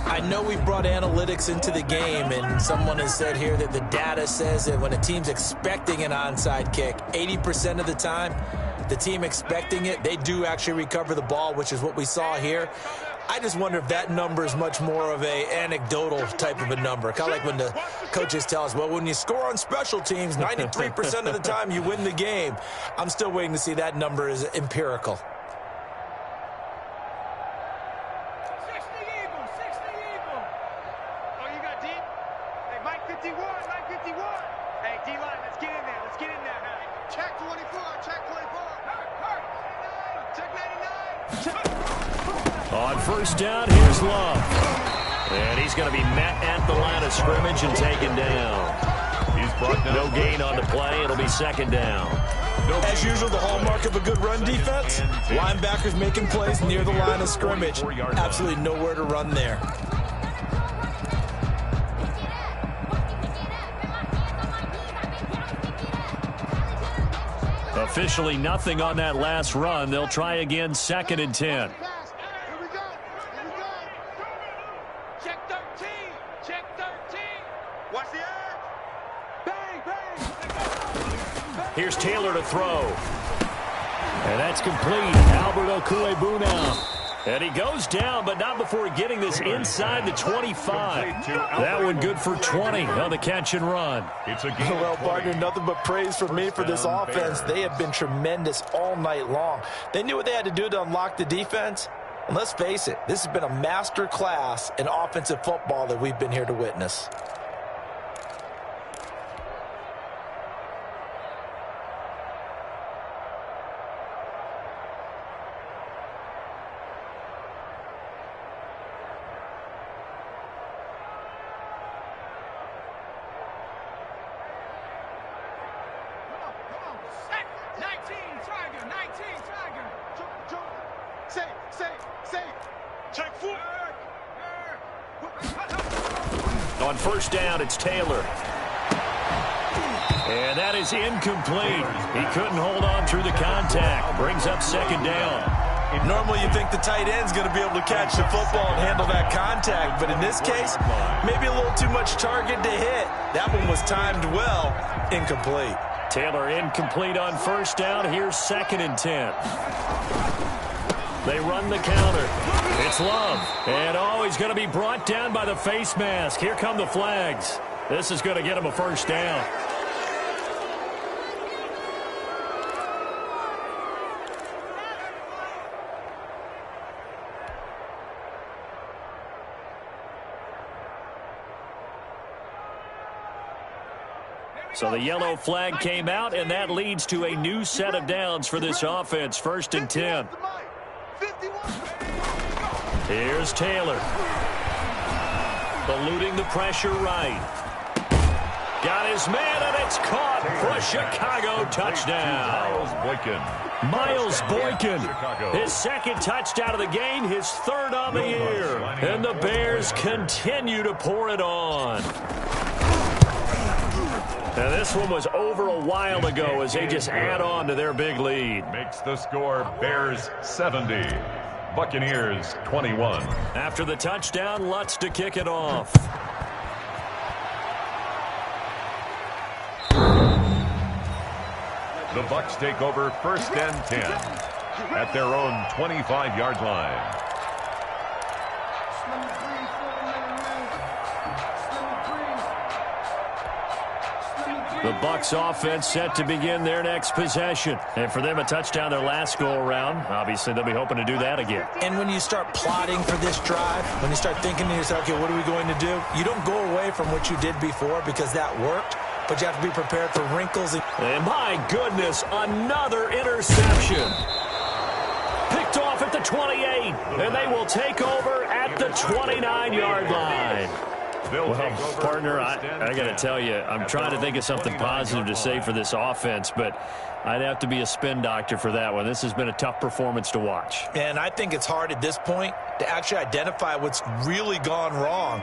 I know we brought analytics into the game, and someone has said here that the data says that when a team's expecting an onside kick, 80% of the time, the team expecting it, they do actually recover the ball, which is what we saw here. I just wonder if that number is much more of a anecdotal type of a number. Kind of like when the coaches tell us, well, when you score on special teams, 93% of the time you win the game. I'm still waiting to see that number is empirical. 60 Eagle. Oh, you got deep? Hey, Mike 51. Hey, D-line, let's get in there. Check 24. Check 99. On 1st down, here's Love. And he's going to be met at the line of scrimmage and taken down. He's brought down. No gain on the play. It'll be 2nd down. As usual, the hallmark of a good run defense, linebackers making plays near the line of scrimmage. Absolutely nowhere to run there. Officially nothing on that last run. They'll try again, 2nd and 10. Check 13. Watch the edge. Bang. Here's Taylor to throw. And that's complete. Albert Okuebuna. And he goes down, but not before getting this inside the 25. That one good for 20 on the catch and run. Well, partner, nothing but praise from me for this offense. They have been tremendous all night long. They knew what they had to do to unlock the defense. And let's face it, this has been a master class in offensive football that we've been here to witness. On 1st down, it's Taylor. And that is incomplete. He couldn't hold on through the contact. Brings up 2nd down. Normally you think the tight end's going to be able to catch the football and handle that contact, but in this case, maybe a little too much target to hit. That one was timed well. Incomplete. Taylor incomplete on 1st down. Here's 2nd and 10. They run the counter. It's Love. And he's going to be brought down by the face mask. Here come the flags. This is going to get him a 1st down. So the yellow flag came out, and that leads to a new set of downs for this offense. 1st and 10. Here's Taylor. Eluding the pressure right. Got his man, and it's caught for a Chicago touchdown. Miles Boykin, his second touchdown of the game, his third on the year. And the Bears continue to pour it on. Now, this one was over a while ago as they just add on to their big lead. Makes the score Bears 70, Buccaneers 21. After the touchdown, Lutz to kick it off. The Bucs take over first and 10 at their own 25-yard line. The Bucs offense set to begin their next possession. And for them, a touchdown their last go-around. Obviously, they'll be hoping to do that again. And when you start plotting for this drive, when you start thinking to yourself, okay, what are we going to do? You don't go away from what you did before because that worked, but you have to be prepared for wrinkles. And my goodness, another interception. Picked off at the 28, and they will take over at the 29-yard line. Well, partner, I got to tell you, I'm trying to think of something positive to say for this offense, but I'd have to be a spin doctor for that one. This has been a tough performance to watch. And I think it's hard at this point to actually identify what's really gone wrong.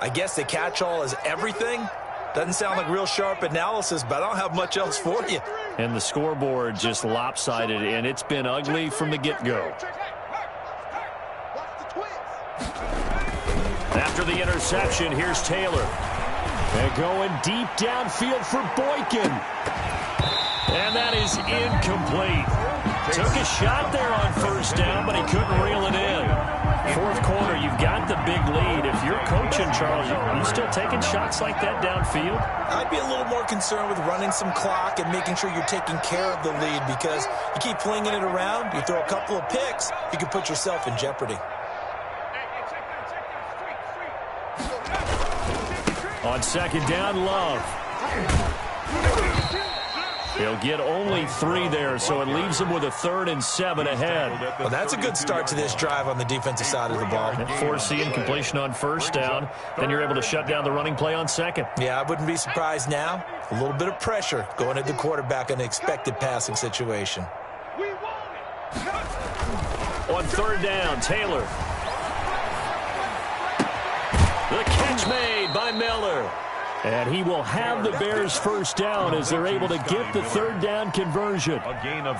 I guess the catch-all is everything. Doesn't sound like real sharp analysis, but I don't have much else for you. And the scoreboard just lopsided, and it's been ugly from the get-go. After the interception, here's Taylor. And going deep downfield for Boykin. And that is incomplete. Took a shot there on first down, but he couldn't reel it in. Fourth quarter, you've got the big lead. If you're coaching, Charles, you still taking shots like that downfield? I'd be a little more concerned with running some clock and making sure you're taking care of the lead, because you keep flinging it around, you throw a couple of picks, you can put yourself in jeopardy. On second down, Love. He'll get only 3 there, so it leaves him with a 3rd and 7 ahead. Well, that's a good start to this drive on the defensive side of the ball. Forcing completion on first down. Then you're able to shut down the running play on second. Yeah, I wouldn't be surprised now. A little bit of pressure going at the quarterback in an expected passing situation. On third down, Taylor. The catch made by Miller. And he will have the Bears first down as they're able to get the third down conversion.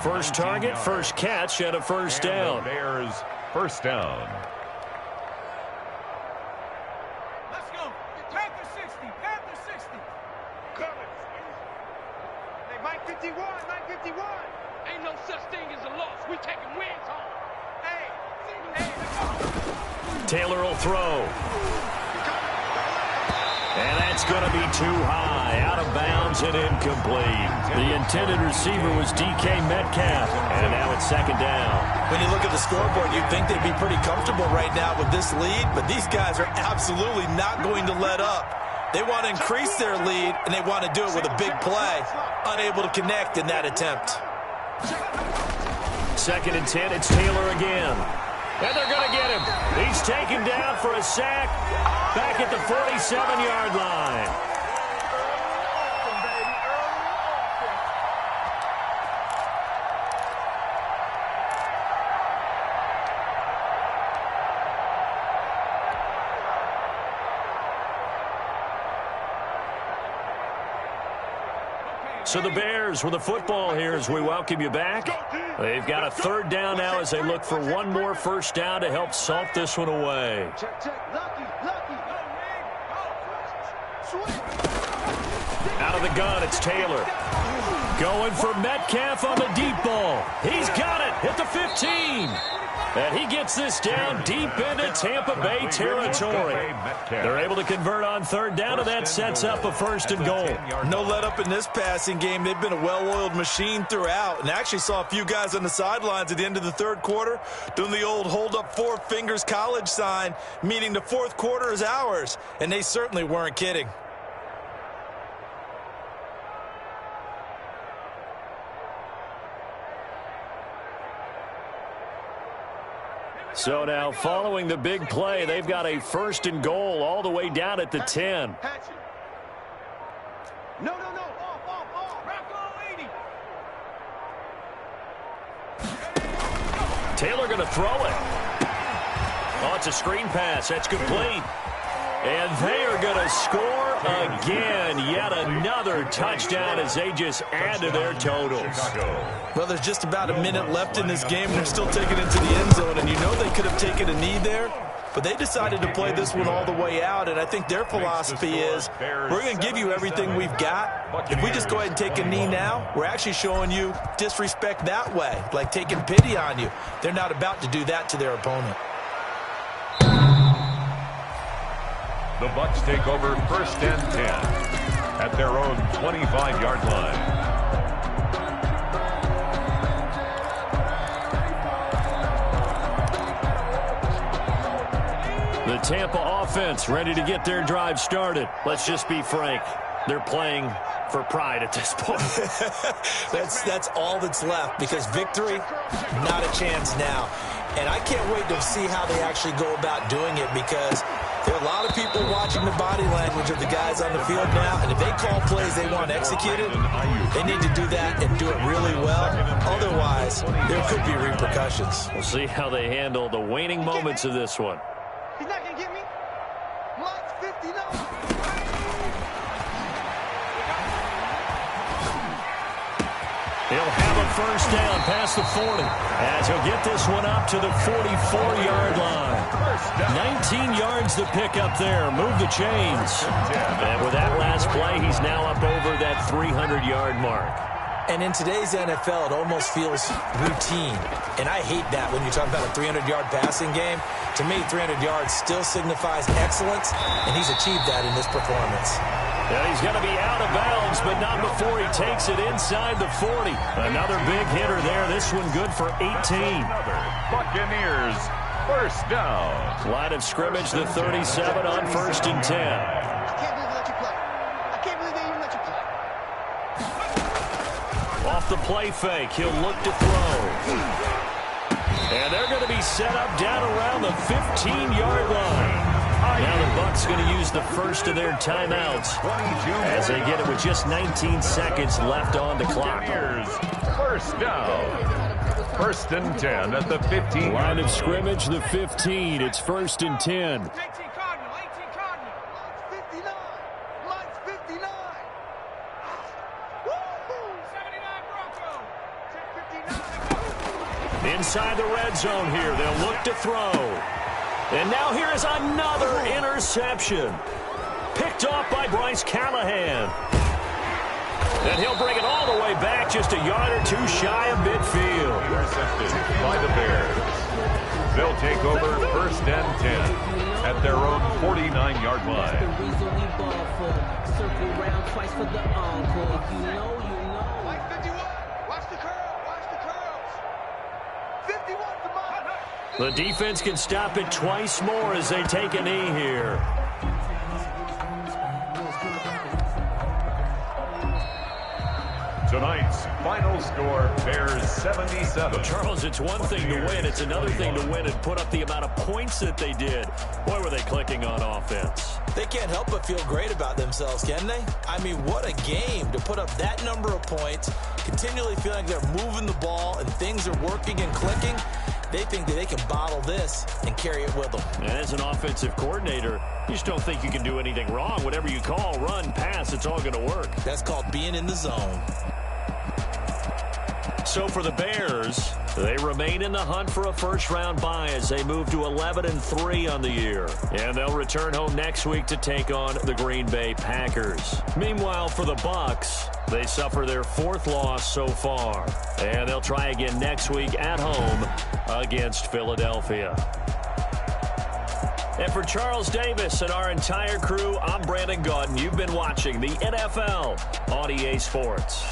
First target, first catch, and a first down. Bears first down. Let's go. Panther 60. Panther 60. Coming. Hey, Mike 51. Mike 51. Ain't no such thing as a loss. We taking wins home. Hey, let's go. Taylor will throw. And that's going to be too high, out of bounds and incomplete. The intended receiver was DK Metcalf, and now it's second down. When you look at the scoreboard, you'd think they'd be pretty comfortable right now with this lead, but these guys are absolutely not going to let up. They want to increase their lead, and they want to do it with a big play. Unable to connect in that attempt. Second and 10, it's Taylor again. And they're going to get him. He's taken down for a sack back at the 47-yard line. So the Bears with the football here as we welcome you back. They've got a third down now as they look for one more first down to help salt this one away. Out of the gun, it's Taylor. Going for Metcalf on the deep ball. He's got it at the 15. And he gets this down deep into Tampa Bay territory. They're able to convert on third down, and that sets up a first and goal. No let up in this passing game. They've been a well-oiled machine throughout, and actually saw a few guys on the sidelines at the end of the third quarter doing the old hold up 4 fingers college sign, meaning the fourth quarter is ours, and they certainly weren't kidding. So now, following the big play, they've got a first and goal all the way down at the 10. Taylor going to throw it. Oh, it's a screen pass. That's complete. And they are going to score again. Yet another touchdown as they just add to their totals. Well, there's just about a minute left in this game, and they're still taking it to the end zone. And you know they could have taken a knee there, but they decided to play this one all the way out. And I think their philosophy is, we're going to give you everything we've got. If we just go ahead and take a knee now, we're actually showing you disrespect that way, like taking pity on you. They're not about to do that to their opponent. The Bucs take over 1st and 10 at their own 25-yard line. The Tampa offense ready to get their drive started. Let's just be frank. They're playing for pride at this point. That's all that's left, because victory, not a chance now. And I can't wait to see how they actually go about doing it, because there are a lot of people watching the body language of the guys on the field now, and if they call plays they want executed, they need to do that and do it really well. Otherwise, there could be repercussions. We'll see how they handle the waning moments of this one. He's not going to get me. Mike's 59. He'll have a first down past the 40 as he'll get this one up to the 44-yard line. 19 yards to pick up there. Move the chains. And with that last play, he's now up over that 300-yard mark. And in today's NFL, it almost feels routine. And I hate that when you talk about a 300-yard passing game. To me, 300 yards still signifies excellence, and he's achieved that in this performance. Yeah, he's going to be out of bounds, but not before he takes it inside the 40. Another big hitter there. This one good for 18. Buccaneers, first down. Line of scrimmage, the 37 on 1st and 10. I can't believe they let you play. I can't believe they even let you play. Off the play fake, he'll look to throw. And they're going to be set up down around the 15-yard line. Now the Bucs going to use the first of their timeouts as they get it with just 19 seconds left on the clock. First down. 1st and 10 at the 15. Line of scrimmage, the 15. It's 1st and 10. 18 Cardinal, 18 Cardinal. Mike's 59. Mike's 59. Woo! 79 Broncos. 10-59. Inside the red zone here. They'll look to throw. And now here is another interception. Picked off by Bryce Callahan. And he'll bring it all the way back, just a yard or two shy of midfield. Intercepted by the Bears. They'll take over 1st and 10 at their own 49-yard line. Mike 51. Watch the curl. Watch the curls. 51 for Mike. The defense can stop it twice more as they take a knee here. Tonight's final score, Bears 77. Charles, it's one thing to win. It's another thing to win and put up the amount of points that they did. Boy, were they clicking on offense. They can't help but feel great about themselves, can they? I mean, what a game to put up that number of points, continually feeling like they're moving the ball and things are working and clicking. They think that they can bottle this and carry it with them. And as an offensive coordinator, you just don't think you can do anything wrong. Whatever you call, run, pass, it's all going to work. That's called being in the zone. So for the Bears, they remain in the hunt for a first-round bye as they move to 11-3 on the year. And they'll return home next week to take on the Green Bay Packers. Meanwhile, for the Bucs, they suffer their 4th loss so far. And they'll try again next week at home against Philadelphia. And for Charles Davis and our entire crew, I'm Brandon Gaudin. You've been watching the NFL on EA Sports.